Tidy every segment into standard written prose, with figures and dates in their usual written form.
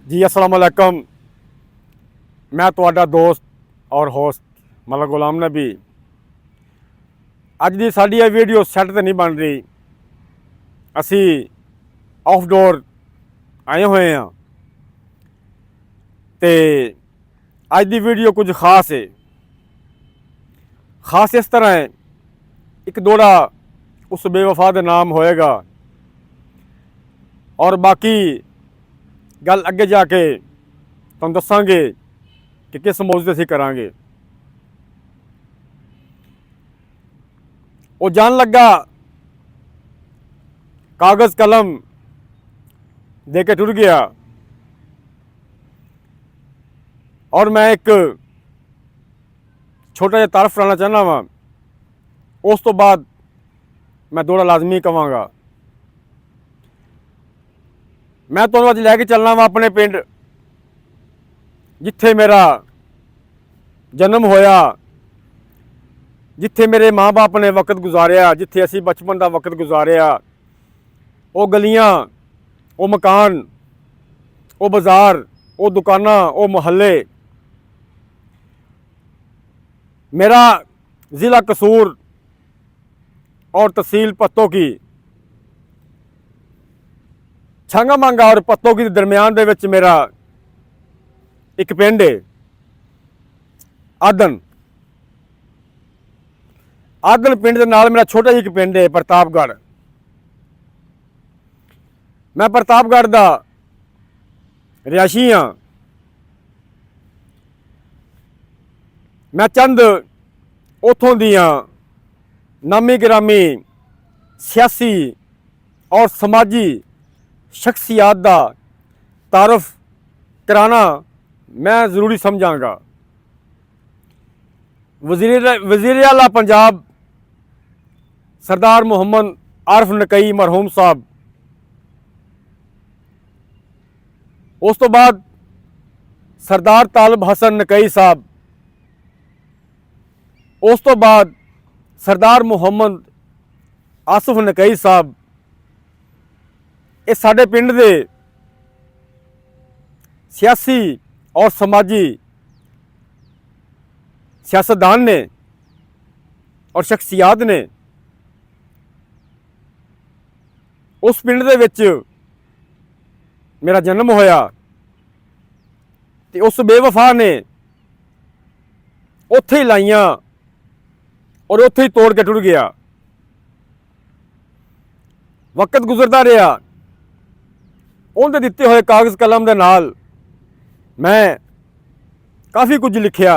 जी अस्सलाम वालेकुम। मैं तुहाडा दोस्त और होस्ट मलक गुलाम नबी। अज दी साडी ये वीडियो सैट तो नहीं बन रही। असी आउटडोर आए हुए हैं तो अज दी वीडियो कुछ खास है। खास इस तरह है, एक दौड़ा उस बेवफा का नाम होएगा और बाकी गल अगे जाके तुम दसांगे कि किस मौजूद असी करांगे। वो जान लगा कागज़ कलम दे के टुर गया और मैं एक छोटा जिहा तारफ कराना चाहना वा। उस तो बाद मैं दौड़ा लाजमी कवांगा। मैं तुहानूं अज लैके चलना वा अपने पिंड जिथे मेरा जन्म होया, जिथे मेरे माँ बाप ने वक्त गुजारिया, जिथे असी बचपन का वक्त गुजारिया। वो गलियाँ, वो मकान, वो बाज़ार, वो दुकाना, वो मुहल्ले। मेरा ज़िला कसूर और तहसील पत्तों की छांगा मांगा और पत्तों की दरम्यान दे विच मेरा एक पिंड है आदन। आदन पिंड के नाल मेरा छोटा जिहा एक पिंड है प्रतापगढ़। मैं प्रतापगढ़ का रिहायशी हाँ। मैं चंद उतों दियाँ नामी गिरामी सियासी और समाजी शख्सियात का तारफ कराना मैं ज़रूरी समझांगा। वज़ीर आला पंजाब सरदार मुहम्मद आरिफ नकई मरहूम साहब, उस तो बाद सरदार तालब हसन नकई साहब, उस तो बाद सरदार मुहम्मद आसिफ नकई साहब। ये साडे पिंड दे सियासी और समाजी सियासतदान ने और शख्सियात ने। उस पिंड दे विच मेरा जन्म होया ते उस बेवफा ने उत्थे ही लाइयां और उत्थे ही तोड़ के टुर गया। वक्त गुजरता रहा, उनके दिते हुए कागज़ कलम के नाल मैं काफ़ी कुछ लिखिया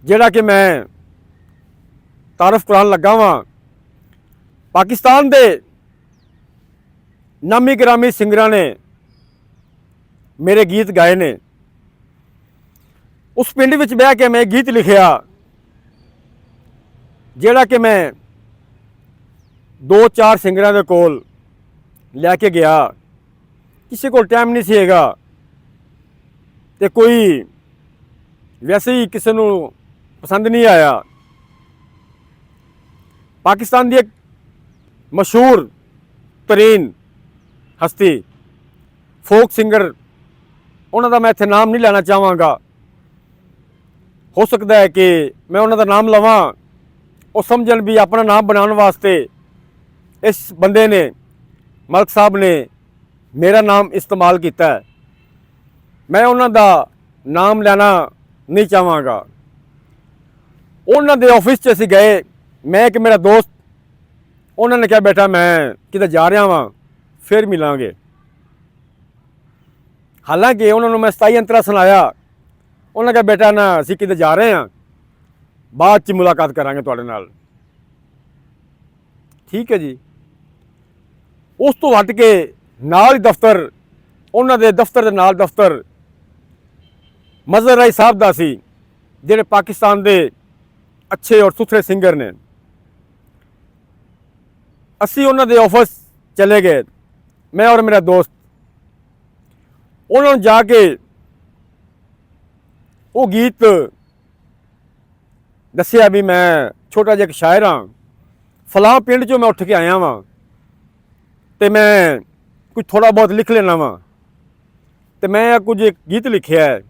जिहड़ा कि मैं तारफ करान लगा वां। पाकिस्तान दे नामी गिरामी सिंगरां ने मेरे गीत गाए ने। उस पिंड विच बह के मैं गीत लिखिया जिहड़ा कि मैं 2-4 सिंगरां दे कोल लैके गया। किसी को टाइम नहीं सीगा ते कोई वैसे ही किसी को पसंद नहीं आया। पाकिस्तान की एक मशहूर तरीन हस्ती फोक सिंगर, उन्हों का मैं इत्थे नाम नहीं लेना चाहवागा। हो सकता है कि मैं उन्हों का नाम लवां वो समझन भी अपना नाम बनाने वास्ते इस बंदे ने मलक साहब ने मेरा नाम इस्तेमाल किया है। मैं उन्हों का नाम लेना नहीं चाहवागा। उन्होंने ऑफिस असीं गए, मैं एक मेरा दोस्त, उन्होंने कहा बेटा मैं किते जा रहा वां, फिर मिलांगे। हालांकि उन्होंने मैं 27 अंतरा सुनाया। उन्होंने कहा बेटा ना असीं किते जा रहे हैं, बाद च मुलाकात करांगे तुहाडे नाल। ठीक है जी। उस तो हट के नाल ही दफ्तर, उन्होंने दफ्तर के नाल दफ्तर मजहर राय साहब का सी, जिहड़े पाकिस्तान के अच्छे और सुथरे सिंगर ने। असी उन्होंने ऑफिस चले गए, मैं और मेरा दोस्त। उन्होंने जाके वो गीत दसिया भी मैं छोटा जिहा एक शायर हाँ, फलां पिंड चों मैं उठ के आया वां ते मैं कुछ थोड़ा बहुत लिख लेना वा। ਤੇ ਮੈਂ ਕੁਝ ਇੱਕ ਗੀਤ ਲਿਖਿਆ ਹੈ।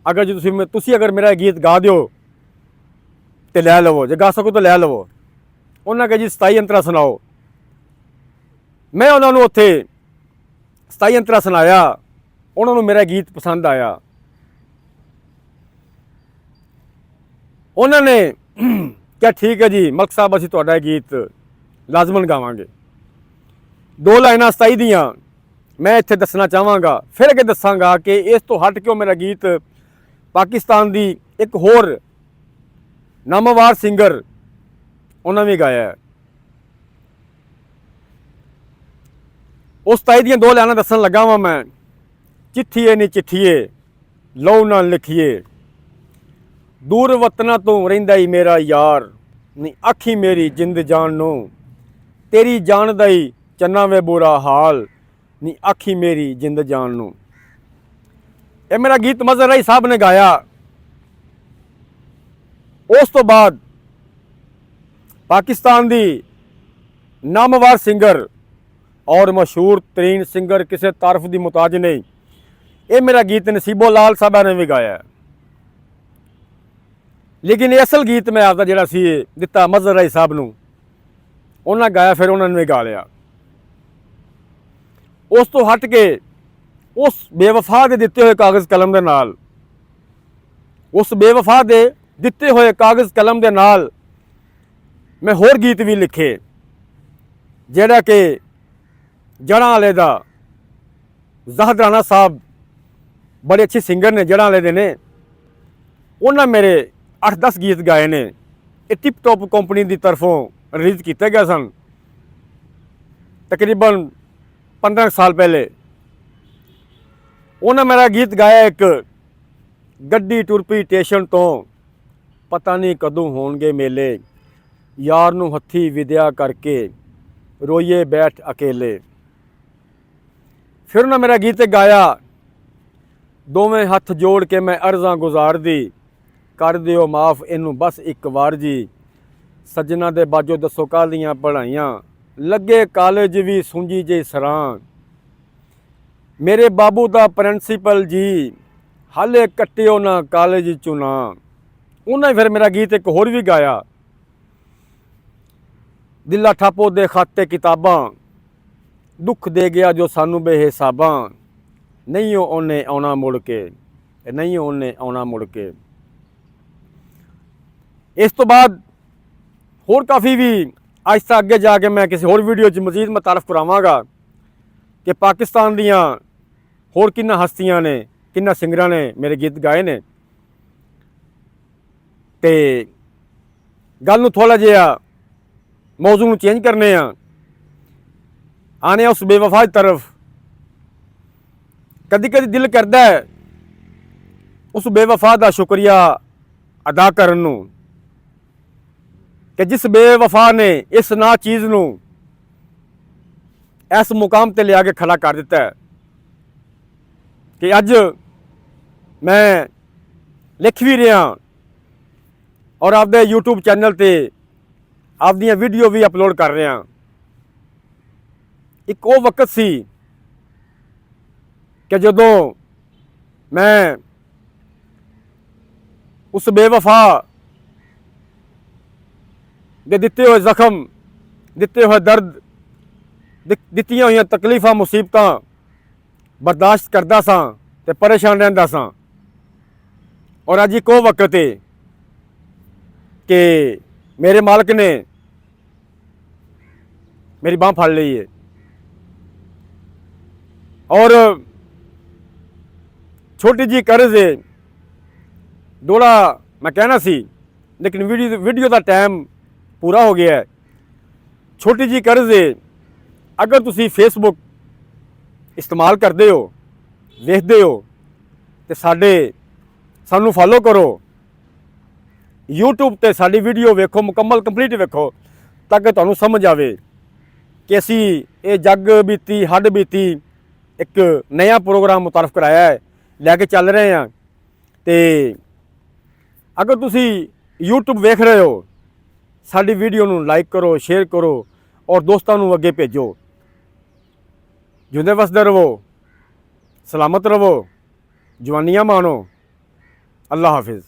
ਅਗਰ ਜੇ ਤੁਸੀਂ ਅਗਰ ਮੇਰਾ ਗੀਤ ਗਾ ਦਿਓ ਤੇ ਲੈ ਲਵੋ, ਜੇ ਗਾ ਸਕੋ ਤਾਂ ਲੈ ਲਵੋ। ਉਹਨਾਂ ਕਹੇ ਜੀ 27 ਅੰਤਰਾ ਸੁਣਾਓ। ਮੈਂ ਉਹਨਾਂ ਨੂੰ ਉੱਥੇ 27 ਅੰਤਰਾ ਸੁਣਾਇਆ। ਉਹਨਾਂ ਨੂੰ ਮੇਰਾ ਗੀਤ ਪਸੰਦ ਆਇਆ। ਉਹਨਾਂ ਨੇ ਕਿਹਾ ਠੀਕ ਹੈ ਜੀ ਮਲਕ ਸਾਹਿਬ, ਅਸੀਂ ਤੁਹਾਡਾ ਇਹ ਗੀਤ ਲਾਜ਼ਮਨ ਗਾਵਾਂਗੇ। 2 ਲਾਈਨਾਂ 27 ਦੀਆਂ ਮੈਂ ਇੱਥੇ ਦੱਸਣਾ ਚਾਹਾਂਗਾ, ਫਿਰ ਅੱਗੇ ਦੱਸਾਂਗਾ ਕਿ ਇਸ ਤੋਂ ਹਟ ਕੇ ਮੇਰਾ ਗੀਤ ਪਾਕਿਸਤਾਨ ਦੀ ਇੱਕ ਹੋਰ ਨਾਮਵਰ ਸਿੰਗਰ ਉਹਨਾਂ ਵੀ ਗਾਇਆ ਹੈ। ਉਸ 27 ਦੀਆਂ 2 ਲਾਈਨਾਂ ਦੱਸਣ ਲੱਗਾ ਵਾਂ ਮੈਂ। ਚਿੱਠੀਏ ਨੀ ਚਿੱਠੀਏ ਲਹੂ ਨਾਲ ਲਿਖੀਏ, ਦੂਰ ਵਤਨਾਂ ਤੋਂ ਰਹਿੰਦਾ ਈ ਮੇਰਾ ਯਾਰ, ਨੀ ਆਖੀ ਮੇਰੀ ਜਿੰਦ ਜਾਨ ਨੂੰ, ਤੇਰੀ ਜਾਨ ਦਾ ਹੀ ਚੰਨਾ ਵੇ ਬੁਰਾ ਹਾਲ, ਨੀ ਆਖੀ ਮੇਰੀ ਜਿੰਦ ਜਾਨ ਨੂੰ। ਇਹ ਮੇਰਾ ਗੀਤ ਮਜ਼ਹਰ ਰਾਈ ਸਾਹਿਬ ਨੇ ਗਾਇਆ। ਉਸ ਤੋਂ ਬਾਅਦ ਪਾਕਿਸਤਾਨ ਦੀ ਨਾਮਵਰ ਸਿੰਗਰ ਔਰ ਮਸ਼ਹੂਰ ਤਰੀਨ ਸਿੰਗਰ, ਕਿਸੇ ਤਾਰਫ ਦੀ ਮੁਤਾਜ ਨਹੀਂ, ਇਹ ਮੇਰਾ ਗੀਤ ਨਸੀਬੋ ਲਾਲ ਸਾਹਿਬਾ ਨੇ ਵੀ ਗਾਇਆ। ਲੇਕਿਨ ਇਹ ਅਸਲ ਗੀਤ ਮੈਂ ਆਪਦਾ ਜਿਹੜਾ ਸੀ ਦਿੱਤਾ ਮਜ਼ਹਰ ਰਾਈ ਸਾਹਿਬ ਨੂੰ, ਉਹਨਾਂ ਗਾਇਆ, ਫਿਰ ਉਹਨਾਂ ਨੇ ਵੀ ਗਾ ਲਿਆ। ਉਸ ਤੋਂ ਹਟ ਕੇ ਉਸ ਬੇਵਫਾ ਦੇ ਦਿੱਤੇ ਹੋਏ ਕਾਗਜ਼ ਕਲਮ ਦੇ ਨਾਲ, ਉਸ ਬੇਵਫਾ ਦੇ ਦਿੱਤੇ ਹੋਏ ਕਾਗਜ਼ ਕਲਮ ਦੇ ਨਾਲ ਮੈਂ ਹੋਰ ਗੀਤ ਵੀ ਲਿਖੇ, ਜਿਹੜਾ ਕਿ ਜੜ੍ਹਾਂ ਵਾਲੇ ਦਾ ਜ਼ਾਹਿਦ ਰਾਣਾ ਸਾਹਿਬ ਬੜੇ ਅੱਛੇ ਸਿੰਗਰ ਨੇ, ਜੜ੍ਹਾਂ ਵਾਲੇ ਦੇ ਨੇ। ਉਹਨਾਂ ਮੇਰੇ 8-10 ਗੀਤ ਗਾਏ ਨੇ। ਇਹ ਟਿਪ ਟੋਪ ਕੰਪਨੀ ਦੀ ਤਰਫੋਂ ਰਿਲੀਜ਼ ਕੀਤੇ ਗਏ ਸਨ ਤਕਰੀਬਨ 15 ਸਾਲ ਪਹਿਲੇ। ਉਹਨਾਂ ਮੇਰਾ ਗੀਤ ਗਾਇਆ ਇੱਕ, ਗੱਡੀ ਟੁਰ ਪਈ ਸਟੇਸ਼ਨ ਤੋਂ, ਪਤਾ ਨਹੀਂ ਕਦੋਂ ਹੋਣਗੇ ਮੇਲੇ, ਯਾਰ ਨੂੰ ਹੱਥੀ ਵਿਦਿਆ ਕਰਕੇ ਰੋਈਏ ਬੈਠ ਅਕੇਲੇ। ਫਿਰ ਉਹਨਾਂ ਮੇਰਾ ਗੀਤ ਗਾਇਆ, ਦੋਵੇਂ ਹੱਥ ਜੋੜ ਕੇ ਮੈਂ ਅਰਜ਼ਾਂ ਗੁਜ਼ਾਰਦੀ, ਕਰ ਦਿਓ ਮਾਫ ਇਹਨੂੰ ਬਸ ਇੱਕ ਵਾਰ ਜੀ, ਸੱਜਣਾ ਦੇ ਬਾਜੋ ਦੱਸੋ ਕਾਹਦੀਆਂ ਪੜ੍ਹਾਈਆਂ, ਲੱਗੇ ਕਾਲਜ ਵੀ ਸੁੰਜੀ ਜੇ ਸਰਾਂ, ਮੇਰੇ ਬਾਬੂ ਦਾ ਪ੍ਰਿੰਸੀਪਲ ਜੀ, ਹਾਲੇ ਕੱਟਿਓ ਨਾ ਕਾਲਜ ਚੁਣਾ। ਉਹਨਾਂ ਫਿਰ ਮੇਰਾ ਗੀਤ ਇੱਕ ਹੋਰ ਵੀ ਗਾਇਆ, ਦਿਲਾ ਠਾਪੋ ਦੇ ਖਾਤੇ ਕਿਤਾਬਾਂ, ਦੁੱਖ ਦੇ ਗਿਆ ਜੋ ਸਾਨੂੰ ਬੇਹਿਸਾਬਾਂ, ਨਹੀਂ ਉਹਨੇ ਆਉਣਾ ਮੁੜ ਕੇ, ਨਹੀਂ ਉਹਨੇ ਆਉਣਾ ਮੁੜ ਕੇ। ਇਸ ਤੋਂ ਬਾਅਦ ਹੋਰ ਕਾਫੀ ਵੀ ਆਹਿਸਤਾ ਅੱਗੇ ਜਾ ਕੇ ਮੈਂ ਕਿਸੇ ਹੋਰ ਵੀਡੀਓ 'ਚ ਮਜ਼ੀਦ ਮੁਤਾਰਫ ਕਰਾਵਾਂਗਾ ਕਿ ਪਾਕਿਸਤਾਨ ਦੀਆਂ ਹੋਰ ਕਿੰਨਾ ਹਸਤੀਆਂ ਨੇ, ਕਿੰਨਾ ਸਿੰਗਰਾਂ ਨੇ ਮੇਰੇ ਗੀਤ ਗਾਏ ਨੇ। ਤੇ ਗੱਲ ਨੂੰ ਥੋੜ੍ਹਾ ਜਿਹਾ ਮੌਜੂ ਨੂੰ ਚੇਂਜ ਕਰਨੇ ਆ, ਆਨੇ ਉਸ ਬੇਵਫਾ ਦੀ ਤਰਫ। ਕਦੀ ਕਦੀ ਦਿਲ ਕਰਦਾ ਹੈ ਉਸ ਬੇਵਫਾ ਦਾ ਸ਼ੁਕਰੀਆ ਅਦਾ ਕਰਨ ਨੂੰ, ਕਿ ਜਿਸ ਬੇਵਫਾ ਨੇ ਇਸ ਨਾ ਚੀਜ਼ ਨੂੰ ਇਸ ਮੁਕਾਮ ਤੇ ਲਿਆ ਕੇ ਖੜਾ ਕਰ ਦਿੱਤਾ ਹੈ ਕਿ ਅੱਜ ਮੈਂ ਲਿਖ ਵੀ ਰਿਹਾ ਔਰ ਆਪਦੇ YouTube ਚੈਨਲ ਤੇ ਆਪਦੀਆਂ ਵੀਡੀਓ ਵੀ ਅਪਲੋਡ ਕਰ ਰਿਹਾ। ਇੱਕ ਉਹ ਵਕਤ ਸੀ ਕਿ ਜਦੋਂ ਮੈਂ ਉਸ ਬੇਵਫਾ ਦੇ ਦਿੱਤੇ ਹੋਏ ਜ਼ਖਮ, ਦਿੱਤੇ ਹੋਏ ਦਰਦ, ਦਿੱਤੀਆਂ ਹੋਈਆਂ ਤਕਲੀਫਾਂ, ਮੁਸੀਬਤਾਂ ਬਰਦਾਸ਼ਤ ਕਰਦਾ ਸਾਂ ਤੇ ਪਰੇਸ਼ਾਨ ਰਹਿੰਦਾ ਸਾਂ। ਔਰ ਅੱਜ ਇੱਕ ਉਹ ਵਕਤ ਹੈ ਕਿ ਮੇਰੇ ਮਾਲਕ ਨੇ ਮੇਰੀ ਬਾਂਹ ਫੜ ਲਈ ਹੈ ਔਰ ਛੋਟੀ ਜੀ ਕਰਜ਼ ਹੈ। ਥੋੜਾ ਮੈਂ ਕਹਿਣਾ ਸੀ ਲੇਕਿਨ ਵੀਡੀਓ ਦਾ ਟਾਈਮ ਪੂਰਾ ਹੋ ਗਿਆ ਹੈ। ਛੋਟੀ ਜੀ ਕਰਜ਼ ਹੈ, ਅਗਰ ਤੁਸੀਂ ਫੇਸਬੁੱਕ ਇਸਤੇਮਾਲ ਕਰਦੇ ਹੋ, ਵੇਖਦੇ ਹੋ ਤੇ ਸਾਨੂੰ ਫੋਲੋ ਕਰੋ। YouTube ਤੇ ਸਾਡੀ ਵੀਡੀਓ ਵੇਖੋ, ਮੁਕੰਮਲ ਕੰਪਲੀਟ ਵੇਖੋ, ਤਾਂ ਕਿ ਤੁਹਾਨੂੰ ਸਮਝ ਆਵੇ ਕਿ ਅਸੀਂ ਇਹ ਜੱਗ ਬੀਤੀ ਹੱਡ ਬੀਤੀ ਇੱਕ ਨया ਪ੍ਰੋਗਰਾਮ ਮੁਤਾਰਫ ਕਰਾਇਆ ਹੈ, ਲੈ ਕੇ ਚੱਲ ਰਹੇ ਹਾਂ। ਤੇ ਅਗਰ ਤੁਸੀਂ YouTube ਵੇਖ ਰਹੇ ਹੋ, ਸਾਡੀ ਵੀਡੀਓ ਨੂੰ ਲਾਈਕ ਕਰੋ, ਸ਼ੇਅਰ ਕਰੋ ਔਰ ਦੋਸਤਾਂ ਨੂੰ ਅੱਗੇ ਭੇਜੋ। ਜਿਉਂਦੇ ਵਸਦੇ ਰਹੋ। ਸਲਾਮਤ ਰਵੋ, ਜਵਾਨੀਆਂ ਮਾਣੋ। ਅੱਲਾ ਹਾਫਿਜ਼।